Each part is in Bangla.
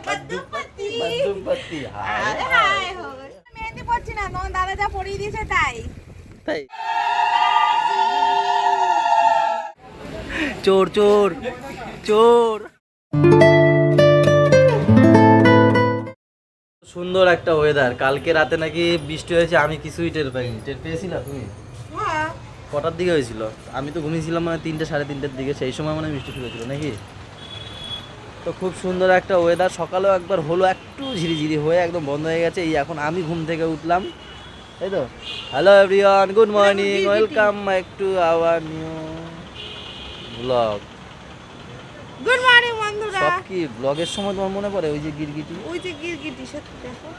बद्दूपत्ती बद्दूपत्ती हाय हाय मेहंदी পড়ছি না তোমার দাদা যা পরিয়ে দিয়েছে তাই তাই চোর চোর চোর সুন্দর একটা ওয়েদার কালকে রাতে নাকি বৃষ্টি হয়েছে আমি কিছুই টের পাইনি টের পেয়েছি না তুমি হ্যাঁ কটার দিকে হয়েছিল আমি তো ঘুমিয়েছিলাম মানে 3টে 3:30টার দিকে সেই সময় মানে বৃষ্টি শুরু হয়েছিল নাকি তো খুব সুন্দর একটা ওয়েদার সকালেও একবার হলো একটু ঝিরিঝিরি হয়ে একদম বন্ধ হয়ে গেছে এই এখন আমি ঘুম থেকে উঠলাম তাই তো hello everyone good morning welcome back to our new blog good morning বন্ধুরা সব কি ব্লগের সময় তোমার মনে পড়ে ওই যে গিরগিটি সত্যি দেখো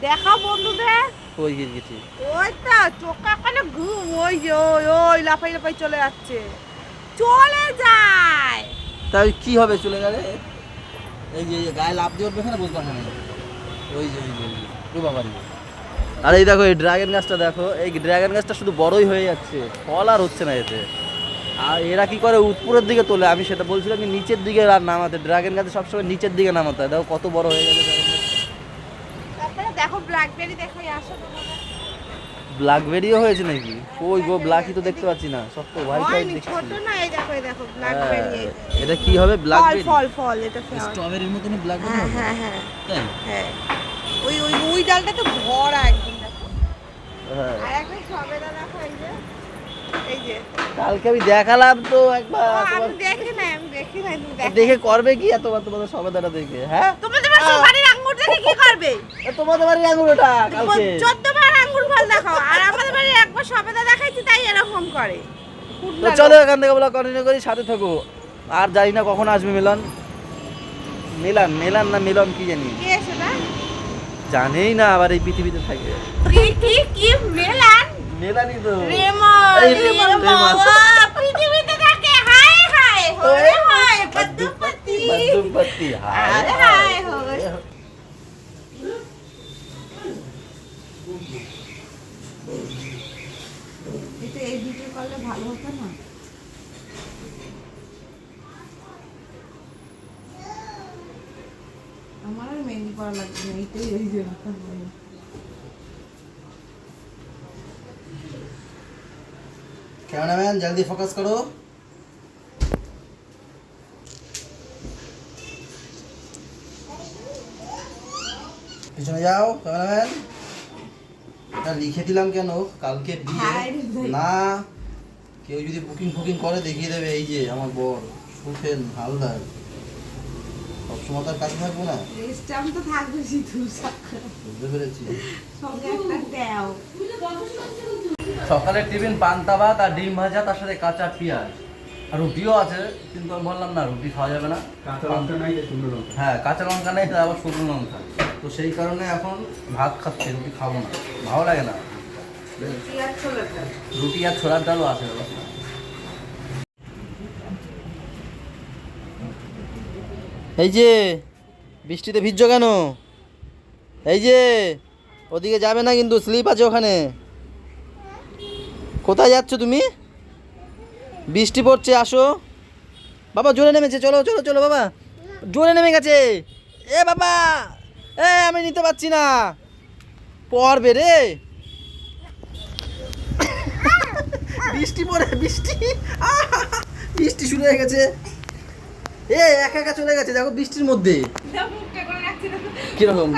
দেখা বন্ধুদের ওই গিরগিটি ওই তো চোখা কানে ঘুম ওই যে ওই লাফাই লাফাই চলে যাচ্ছে চলে যায় তাই কি হবে চলে গেলে এই যে গায়ে লাফ দিয়ে উঠবে না বুঝতে পারবে না ওই যে ও বাবা রে আর এই দেখো এই ড্রাগন গাছটা দেখো এই ড্রাগন গাছটা শুধু বড়ই হয়ে যাচ্ছে ফল আর হচ্ছে না এতে আর এরা কি করে উপরের দিকে তোলে আমি সেটা বলছিলাম কি নিচের দিকে আর নামাতে ড্রাগন গাছে সবসময় নিচের দিকে নামাতে হয় দেখো কত বড় হয়ে গেছে তারপরে দেখো ব্ল্যাকবেরি দেখো আসো ব্ল্যাকবেরিও হয়েছে নাকি ওই গো ব্ল্যাকই তো দেখতে পাচ্ছি না সব তো হোয়াইট হোয়াইট দেখছি ছোট না এই দেখো ব্ল্যাকবেরি এটা কি হবে ব্ল্যাকবেরি ফল এটা স্ট্রবেরির মতনই ব্ল্যাকবেরি হ্যাঁ হ্যাঁ তাই হ্যাঁ ওই ডালটা তো ভরা একদম দেখো হ্যাঁ আর একটা সবেদা দেখো এই যে কালকে আমি দেখালাম তো একবার আমি দেখি নাই তুমি দেখে করবে কি এতবার তোমাদের সবেদাটা দেখে হ্যাঁ তোমাদের বাড়ির আঙ্গুর দেখে কি করবে তোমাদের বাড়ির আঙ্গুরটা কালকে 14 বার আঙ্গুর ফল দেখাও আর আমাদের বাড়ির একবার সবেদা দেখাইছি তাই এরকম করে তো চলো এখান থেকে বলা কন্টিনিউ করি সাথে থাকো আর জানি না কখন আসবে মিলন না মিলন কি জানি কে সেটা জানেই না আবার এই পৃথিবীতে থাকে কি মেলানি তো রেমন পৃথিবীতে থাকে হায় হায় হরে হয় বদ্দুপত্তি হায় হায় হয় এটা এই ভিডিও করলে ভালো হতো না আমার আর মেহেন্দি পড়া লাগবে না এইটাই এই যে कैमरामैन जल्दी फोकस करो পিছনে যাও ক্যামেরাম্যান এটা লিখে দিলাম কেন কালকে বিয়ে না কেউ যদি বুকিং করে দেখিয়ে দেবে এই যে আমার বর সুফেন হালদার সবসময় তার কাছে থাকবো না স্ট্যাম্প তো থাকবে বুঝতে পেরেছি সঙ্গে একটা দাও সকালের টিফিন পান্তা ভাত আর ডিম ভাজা তার সাথে কাঁচা পেঁয়াজ আর রুটিও আছে কিন্তু আমি বললাম না রুটি খাওয়া যাবে না কাঁচা লঙ্কা নাই শুকনো লঙ্কা হ্যাঁ কাঁচা লঙ্কা নেই আবার শুকনো লঙ্কা তো সেই কারণে এখন ভাত খাচ্ছি রুটি খাবো না ভালো লাগে না রুটি আর ছোলার ডালও আছে এই যে বৃষ্টিতে ভিজছো কেন এই যে ওদিকে যাবে না কিন্তু স্লিপ আছে ওখানে কোথায় যাচ্ছ তুমি বৃষ্টি পড়ছে আসো বাবা জোরে নেমেছে চলো চলো চলো বাবা জোরে নেমে গেছে এ বাবা আমি নিতে পারছি না পড়বে রে বৃষ্টি পড়ে বৃষ্টি শুরু হয়ে গেছে একা চলে গেছে দেখো বৃষ্টির মধ্যে কিরকম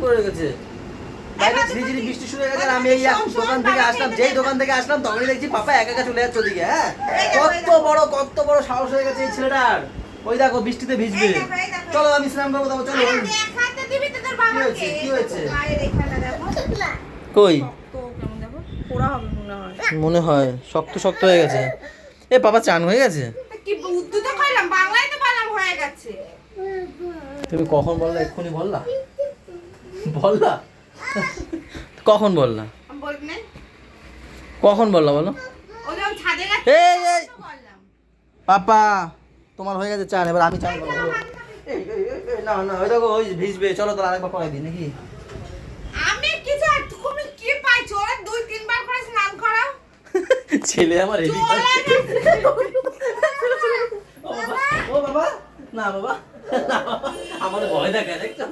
করে রেখেছে বাইরে ঝিরিঝিরি বৃষ্টি শুরু হয়ে গেছে আর আমি এই দোকান থেকে আসলাম তখনই দেখছি পাপা একা চলে যাচ্ছে ওদিকে হ্যাঁ কত বড় সাহস হয়ে গেছে এই ছেলেটার ওই দেখো বৃষ্টিতে ভিজবে চলো আমি স্নান করবো তবে চলো কি হয়েছে কই মনে হয় শক্ত হয়ে গেছে এ বাবা চান হয়ে গেছে তুমি কখন বললা এক্ষুনি বললা কখন বললা বলো পাপা তোমার হয়ে গেছে চান এবার আমি চান করবো না ওই দেখো ওই ভিজবে চলো তো আরেকবার করাই দিই নাকি আমি কিছু তুমি কি পাইছো ওরা 2-3 বার করে স্নান করাও ছেলে আমার রেডি ও বাবা না বাবা আমার ভয় দেখায় দেখছো।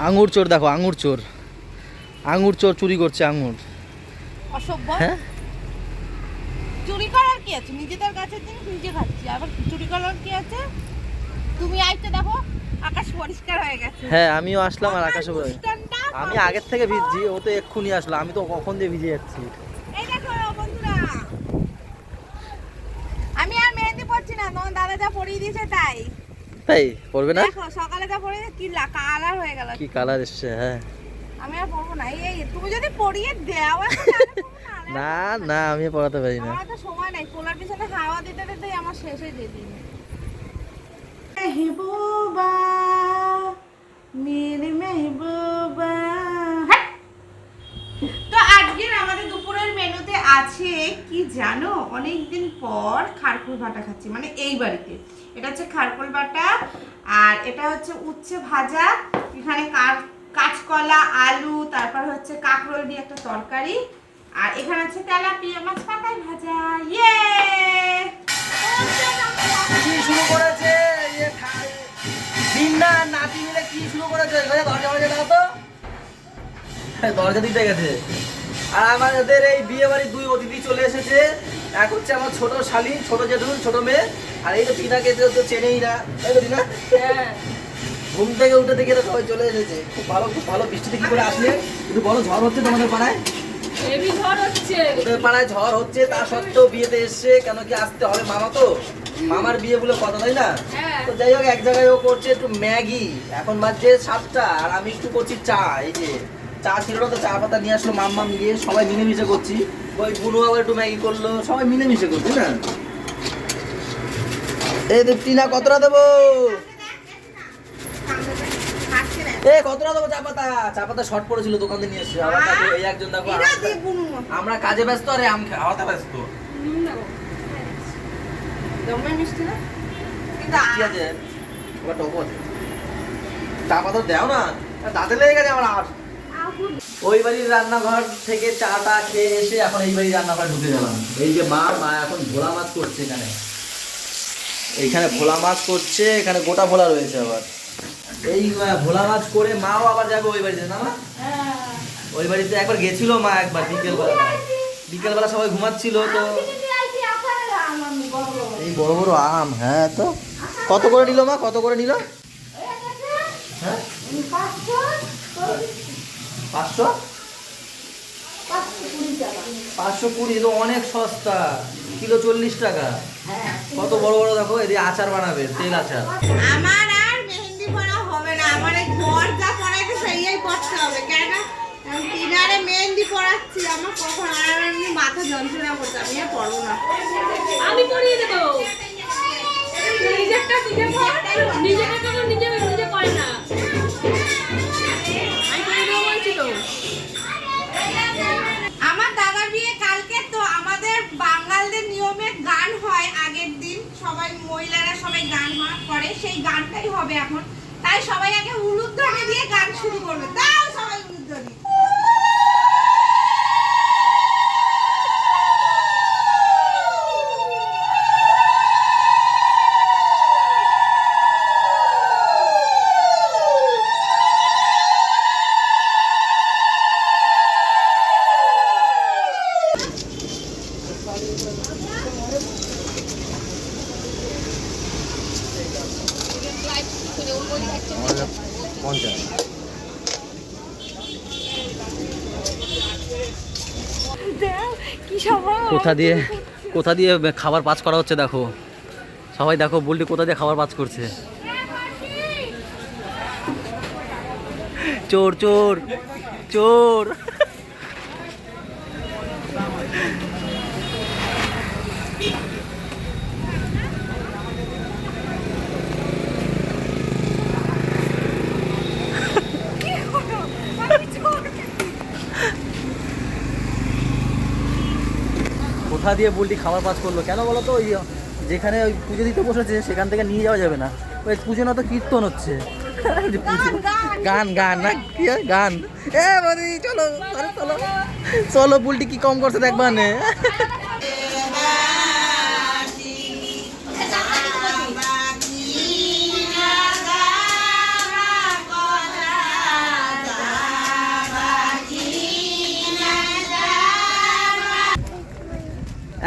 আঙুর চোর দেখো, আঙুর চোর, আঙুর চোর চুরি করছে আঙুর। অসভ্য। হ্যাঁ চুরি করার কি আছে? নিজেদের গাছের জিনিস নিজে খাচ্ছি, আবার চুরি করার কি আছে? তুমি আইতে দেখো আকাশ পরিষ্কার হয়ে গেছে। হ্যাঁ আমিও আসলাম আর আকাশে বলে দুষ্টানটা আমি আগের থেকে ভিজছি, ও তো এক্ষুনি আসলো, আমি তো কখন দিয়ে ভিজে যাচ্ছি। এই দেখো বন্ধুরা, আমি আর মেহেন্দি পড়ছি না, তোমার দাদা যা পরিয়ে দিয়েছে তাই। তাই পড়বে না? দেখো সকালে যা পরিয়ে কি কালার হয়ে গেল, কি কালার এসছে। হ্যাঁ আমি আর পড়বো না। এই তুমি যদি পরিয়ে দাও না না আমি পড়াতে পারি না। আমার তো সময় নাই, পোলার পিছনে হাওয়া দিতে দিতে আমার শেষ হয়ে যেদিন। মেহবুবা মেরে মেহবুবা। তো আজকের আমাদের দুপুরের মেনুতে আছে কি জানো? অনেকদিন পর খারকুল বাটা খাচ্ছি, মানে এই বাড়িতে। এটা হচ্ছে খারকুল বাটা, আর এটা হচ্ছে উচ্ছে ভাজা, এখানে কাঁচকলা, আলু, তারপর হচ্ছে কাঁকরোল দিয়ে একটা তরকারি, আর এখানে হচ্ছে তেলাপিয়া মাছ পাতায় ভাজা। ইয়ে কি শুরু করেছে দিনটা নাতি মিলে, কি শুরু করেছে? দরজা বাজে দাও তো, দরজা দিতে গেছে। আর আমাদের এই বিয়ে বাড়ির 2 অতিথি চলে এসেছে। এক হচ্ছে আমার ছোট শালী, ছোট জেঠু, ছোট মেয়ে, আর এই তো টিনাকে তো চেনেই না, তাই তো টিনা? ঘুম থেকে উঠে দেখে সবাই চলে এসেছে। খুব ভালো, খুব ভালো। বৃষ্টিতে কি করে আসলে? একটু বড় ঝড় হচ্ছে তোমাদের পাড়ায়? হেভি ঝড় হচ্ছে। ওদের পাড়ায় ঝড় হচ্ছে, তা সত্ত্বেও বিয়েতে এসছে, কেন কি আসতে হবে, মামা তো, মামার বিয়ে বলে কথা, তাই না? তো যাই হোক, এক জায়গায় ও করছে একটু ম্যাগি, এখন বাজছে 7টা, আর আমি একটু করছি চা। এই যে চা ছিল না, তো চা পাতা নিয়ে আসলো মাম্মা মিলিয়ে, সবাই মিলেমিশে করছি। ওই বুনু আবার একটু ম্যাগি করলো, সবাই মিলেমিশে করছি না। এই টিনা কতটা দেবো? কতটা দেবো চা পাতা? চা পাতা শর্ট পড়েছিল, দোকান থেকে নিয়ে এসছে। আবার এই একজন দেখো, আমরা কাজে ব্যস্ত আর আম খাওয়াতে ব্যস্ত। ঠিক আছে, ওটা টক আছে। চা পাতা দেও না, দাঁতে লেগে গেছে আমার। আর ওই বাড়ির রান্নাঘর থেকে চাটা খেয়ে এসে এখন এই বাড়ির রান্নাঘরে ঢুকে গেলাম। এই যে মা এখন ভোলা মাছ করছে, এইখানে ভোলা মাছ করছে, এখানে গোটা ভোলা রয়েছে। আবার এই ভোলা মাছ করে মাও আবার যাবে ওই বাড়িতে, না মা? ওই বাড়িতে একবার গেছিল মা, একবার বিকেলবেলা সবাই ঘুমাচ্ছিল, তো এই বড় বড় আম। হ্যাঁ তো কত করে নিল মা, কত করে নিল? হ্যাঁ 500 520, তো অনেক সস্তা। কিলো 40 টাকা। কত বড় বড় দেখো, এদিকে আচার বানাবে, তেল আচার। আমার আর মেহেন্দি পড়া হবে না, আমার এই ঘর যা পড়াইতে সেইই পড়তে হবে। কেন আমি টিনারে মেহেন্দি পড়াচ্ছি, আমার কখন আর এমনি মাথা যন্ত্রণা করছে, আমি আর পড়বো না। আমি পড়িয়ে দেবো। নিজেরটা নিজে পড়, নিজেরটা তো নিজে নিজে করে না। আমি পড়িয়ে দেবো বলছি তো। আমার দাদার বিয়ে কালকে, তো আমাদের বাঙালদের নিয়মে গান হয় আগের দিন, সবাই মহিলারা সবাই গান করে, সেই গানটাই হবে এখন। তাই সবাই আগে উলুধ্বনি দিয়ে গান শুরু করবে। দাও সবাই উলুধ্বনি। কোথা দিয়ে খাবার পাস করা হচ্ছে দেখো, সবাই দেখো বুলটি কোথা দিয়ে খাবার পাস করছে। চোর চোর চোর। কোথা দিয়ে বুলটি খাবার পাস করলো কেন বলো তো? ওই যেখানে ওই পুজো দিতে বসেছে সেখান থেকে নিয়ে যাওয়া যাবে না, ওই পুজো না তো কীর্তন হচ্ছে। গান গান না কি হয় গান। চলো চলো চলো, বুলটি কি কম করছে দেখবা নে।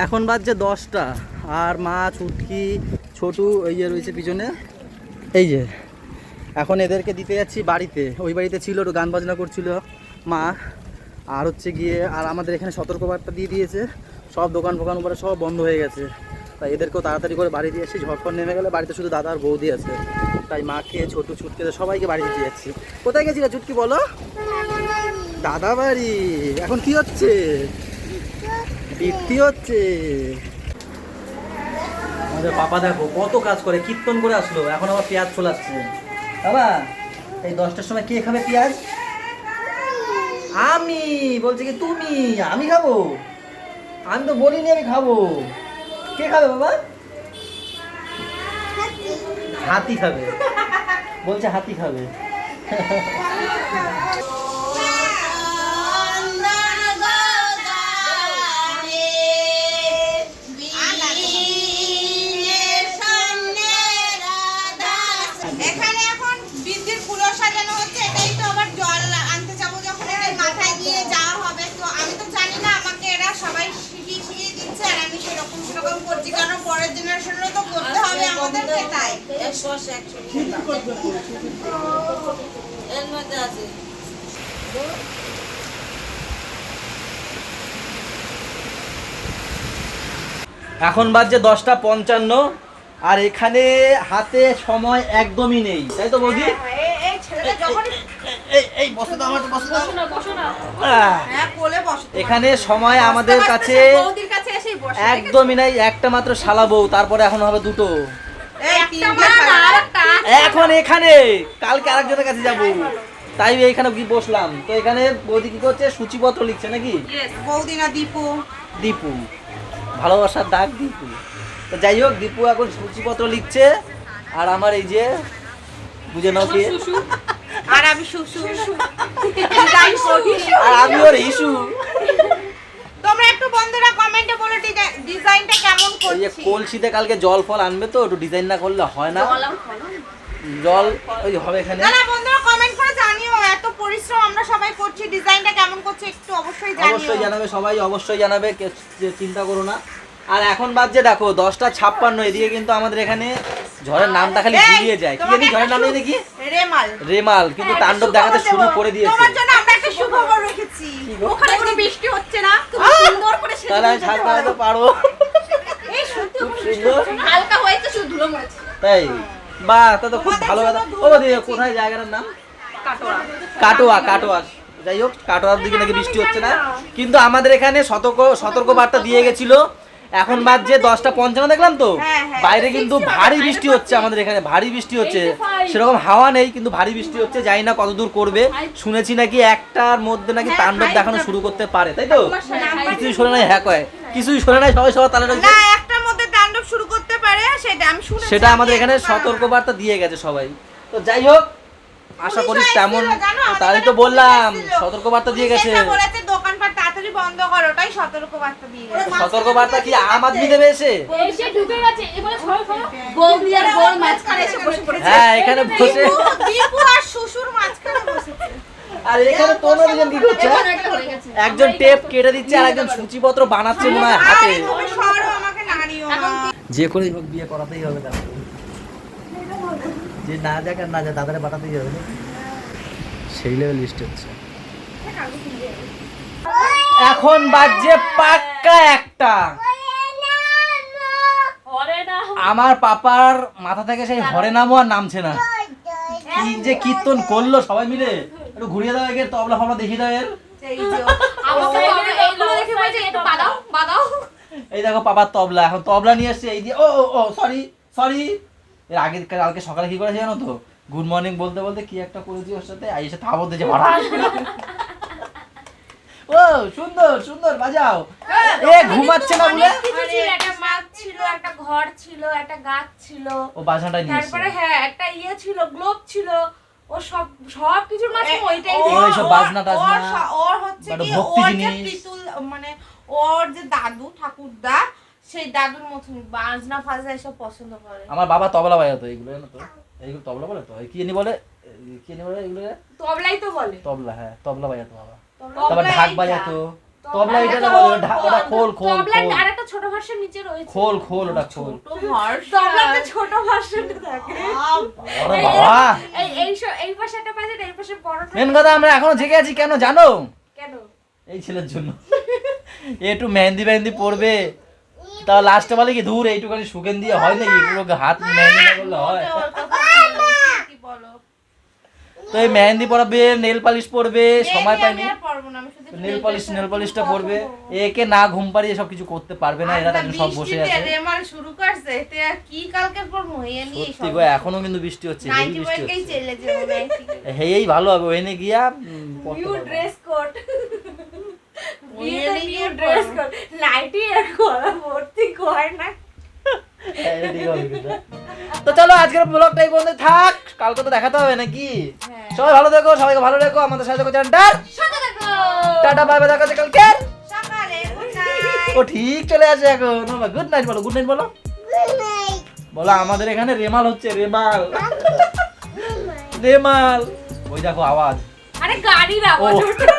এখন বাজছে 10টা, আর মা ছুটকি ছোটু এই যে রয়েছে পিছনে, এই যে এখন এদেরকে দিতে যাচ্ছি বাড়িতে। ওই বাড়িতে ছিল, একটু গান বাজনা করছিল মা, আর হচ্ছে গিয়ে আর আমাদের এখানে সতর্কবার্তা দিয়ে দিয়েছে, সব দোকান ফোকান উপরে সব বন্ধ হয়ে গেছে। তাই এদেরকেও তাড়াতাড়ি করে বাড়ি দিয়ে আসছি, ঝটপট নেমে গেলে বাড়িতে শুধু দাদা আর বৌদি আছে। তাই মাকে ছোটু ছুটকে সবাইকে বাড়ি দিতে যাচ্ছি। কোথায় গেছিল ছুটকি বলো? দাদা বাড়ি। এখন কি হচ্ছে? বৃষ্টি হচ্ছে। আমাদের পাপা দেখো কত কাজ করে, কীর্তন করে আসলো, এখন আবার পেঁয়াজ চলাচ্ছে। বাবা এই 10টার সময় কে খাবে পেঁয়াজ? আমি বলছি কি তুমি? আমি খাবো? আমি তো বলিনি আমি খাবো। কে খাবে বাবা? হাতি খাবে, বলছে হাতি খাবে। এখানে এখন বৃদ্ধির ফুলো সাজানো হচ্ছে, এটাই তো আবার জল আনতে যাবো যখন এটাই মাথায় দিয়ে যাওয়া হবে। তো আমি তো জানি না, আমাকে এরা সবাই শিখিয়ে দিচ্ছে আর আমি সেরকম করছি, কারণ পরের জেনারেশনেরও তো করতে হবে আমাদেরকে। তাই এর মধ্যে আছে এখন বাজছে 10:55, আর এখানে হাতে সময় একদমই নেই, তাই তো বৌদি? এই ছেলেটা যখন এই বসে দাও, আমার বসে দাও। বসো না। হ্যাঁ কোলে বসে, এখানে সময় আমাদের কাছে বৌদির কাছে এসেই বসে। একদমই নাই, একটা মাত্র শালা বউ, তারপরে এখন হবে দুটো। এই তিনটে ছাড়া এখন এখানে কালকে আরেকজনের কাছে যাব, তাই এইখানে কি বসলাম। তো এখানে বৌদি কি করছে? সূচিপত্র লিখছে নাকি? বৌদি না দীপু। দীপু, ভালোবাসার ডাক দীপু। তো যাই হোক, দীপু এখন সূচিপত্র লিখছে, আর আমার এই যে বুঝে নাও কি, আর আমি শুশু। আর আমি ওর ইস্যু। তোমরা একটু বন্ধুরা কমেন্টে বলো ডিজাইনটা কেমন ওই যে করছি। কলসিতে কালকে জল ফল আনবে, তো একটু ডিজাইন না করলে হয় না। জল ওই হবে এখানে। না না বন্ধুরা কমেন্ট করে জানিও, এত পরিশ্রম আমরা সবাই করছি, ডিজাইনটা কেমন করছে একটু অবশ্যই জানিও। অবশ্যই জানাবে সবাই, অবশ্যই জানাবে, চিন্তা করো না। আর এখন বাজছে দেখো 10:56, এদিকে কিন্তু আমাদের এখানে ঝড়ের নামটা খালি ভুলিয়ে যায়। কি জানি ঝড়ের নাম দেখি? রেমাল। রেমাল, কিন্তু তাণ্ডব দেখাতে শুরু করে দিয়েছে। তোমার জন্য আমরা একটা সুখবর রেখেছি। ওখানে কোনো বৃষ্টি হচ্ছে না, তুমি সুন্দর করে সেজে তাহলে আমি ছাড়তে হয়তো পারবো। এই সত্যি খুব সুন্দর। হালকা হয়েছে, শুধু ধুলো মরেছে। তাই বাহ, তা তো খুব ভালো কথা। ও দিদি কোথায় জায়গাটার নাম? কাটোয়া। কাটোয়া। যাই হোক, কাটোয়ার দিকে নাকি বৃষ্টি হচ্ছে না, কিন্তু আমাদের এখানে সতর্ক বার্তা দিয়ে গেছিল। এখন বাজছে 10:55 দেখলাম তো, বাইরে কিন্তু ভারী বৃষ্টি হচ্ছে, আমাদের এখানে ভারী বৃষ্টি হচ্ছে। সেরকম হাওয়া নেই, কিন্তু ভারী বৃষ্টি হচ্ছে, জানি না কতদূর করবে। শুনেছি নাকি 1টার মধ্যে নাকি তাণ্ডব দেখানো শুরু করতে পারে, তাই তো? কিছুই শোনে নাই, হ্যাঁ কয় কিছুই শোনে নাই, সবাই তাহলে না 1টার মধ্যে তাণ্ডব শুরু করতে পারে, সেটা আমি শুনেছি। সেটা আমাদের এখানে সতর্ক বার্তা দিয়ে গেছে সবাই। তো যাই হোক, আশা করি তেমন, তাই তো বললাম সতর্ক বার্তা দিয়ে গেছে। বলেছে দোকানপাট তাড়াতাড়ি বন্ধ করো, ওটাই সতর্ক বার্তা দিয়ে গেছে। সতর্ক বার্তা কি আম আদমি দেবে এসে? এসে ঢুকে গেছে, এবারে সরো সরো। বৌদি আর বোন মাঝখানে এসে বসে পড়েছে। হ্যাঁ এখানে বসে, দীপু আর শ্বশুর মাঝখানে বসেছে। আর এখানে তোমরা দুজন কি করছো? একজন টেপ কেটে দিচ্ছে, আর একজন সূচিপত্র বানাচ্ছে মনে হয় হাতে। আরে তুমি সরো, আমাকে নাড়িও না। যে করেই হোক বিয়ে করাতেই হবে তাকে, যে না যাক আর না যা দাদারে পাঠাতেই হবে, সেই লেভেল লিস্ট হচ্ছে। এখন বাজছে পাক্কা 1টা। আমার পাপার মাথা থেকে সেই হরে নামও আর নামছে না। কি যে কীর্তন করলো সবাই মিলে, একটু ঘুরিয়ে দাও এর তবলা ফবলা দেখিয়ে দাও এর। এই দেখো পাপার তবলা, এখন তবলা নিয়ে এসছে এই দিয়ে। ও সরি এর আগে কালকে সকালে কি করেছে জানো তো? গুড মর্নিং বলতে বলতে কি একটা করেছি ওর সাথে, আইসে থাবো দিয়েছে ভাড়া। ও সুন্দর বাজাও। এ ঘুমাচ্ছে না বলে একটা মাছ ছিল, একটা ঘর ছিল, একটা গাছ ছিল, ও বাজনাটাই নিয়ে তারপরে হ্যাঁ একটা ইয়ে ছিল, গ্লোব ছিল, ও সব কিছুর মাঝে ওইটাই ওর এইসব বাজনা টাজনা, ওর হচ্ছে একটা কি ভক্তি ওর যে জিনিস। পিতুল মানে ওর যে দাদু ঠাকুরদা, সেই দাদুর মতন বাজনা ফাজনা এসব পছন্দ করে। আমার বাবা তবলা বাজাতো, এইগুলো জানো তো? এইগুলো তবলা বলে তো, কি জানি বলে এগুলো? তবলাই তো বলে। তবলা, হ্যাঁ তবলা বাজাতো বাবা। তবলা তারপর ঢাক এইটা। বাজাতো। তবলা এটা বলে ওটা খোল খোল তবলার খোল আরেকটা ছোট ভার্সন নিচে রয়েছে। খোল খোল ওটা খোল। তবলাতে ছোট ভার্সনটা থাকে। ওরে বাবা, এই পাশে একটা বাজে এই পাশে বড় থাকে। মেন কথা আমরা এখনো জেগে আছি কেন জানো? কেন? এই ছেলের জন্য। একটু মেহেন্দি পড়বে, তা লাস্টে বলে কি দূর এইটুখানি সুগেন দিয়ে হয় নাকি, পুরো হাত মেহেন্দি না করলে হয়? কি বলো? তো এই মেহেন্দি পরাবে, নেল পালিশ পরবে, সময় পাইনি। আমি আর পারবো না, আমি শুধু নেল পলিশটা পরবে। একে না ঘুম পাড়িয়ে সব কিছু করতে পারবে না, এরা তার সব বসে আছে। রেমাল শুরু করছে, এতে আর কি কালকে পড়বো এ নিয়ে সত্যি গো, এখনো কিন্তু বৃষ্টি হচ্ছে, হেভি 90 বৃষ্টি বলকেই হচ্ছে। চলে যাবে। হেই ভালো হবে, ওখানে গিয়া পড়তে নিউ পারবে। Dress code. ওখানে গিয়ে ড্রেস কোড। নাইটি এর গলা ভর্তি গয়না। হ্যাঁ, এটা ঠিক হবে কিন্তু। তো চলো আজকের ব্লগটা এই পর্যন্ত থাক, কালকে তো দেখাতে হবে নাকি? সবাই ভালো থেকো, সবাইকে ভালো রেখো, আমাদের সাথে থেকো চ্যানেলটা। সাথে থাকো। টাটা বাই বাই, দেখা হচ্ছে কালকে। সকালে গুড নাইট। ও ঠিক চলে আসে এখন। গুড নাইট বলো, গুড নাইট বলো। বলো আমাদের এখানে রেমাল হচ্ছে, রেমাল রেমাল। ওই দেখো আওয়াজ। আরে গাড়ির আওয়াজ ও। ওটা।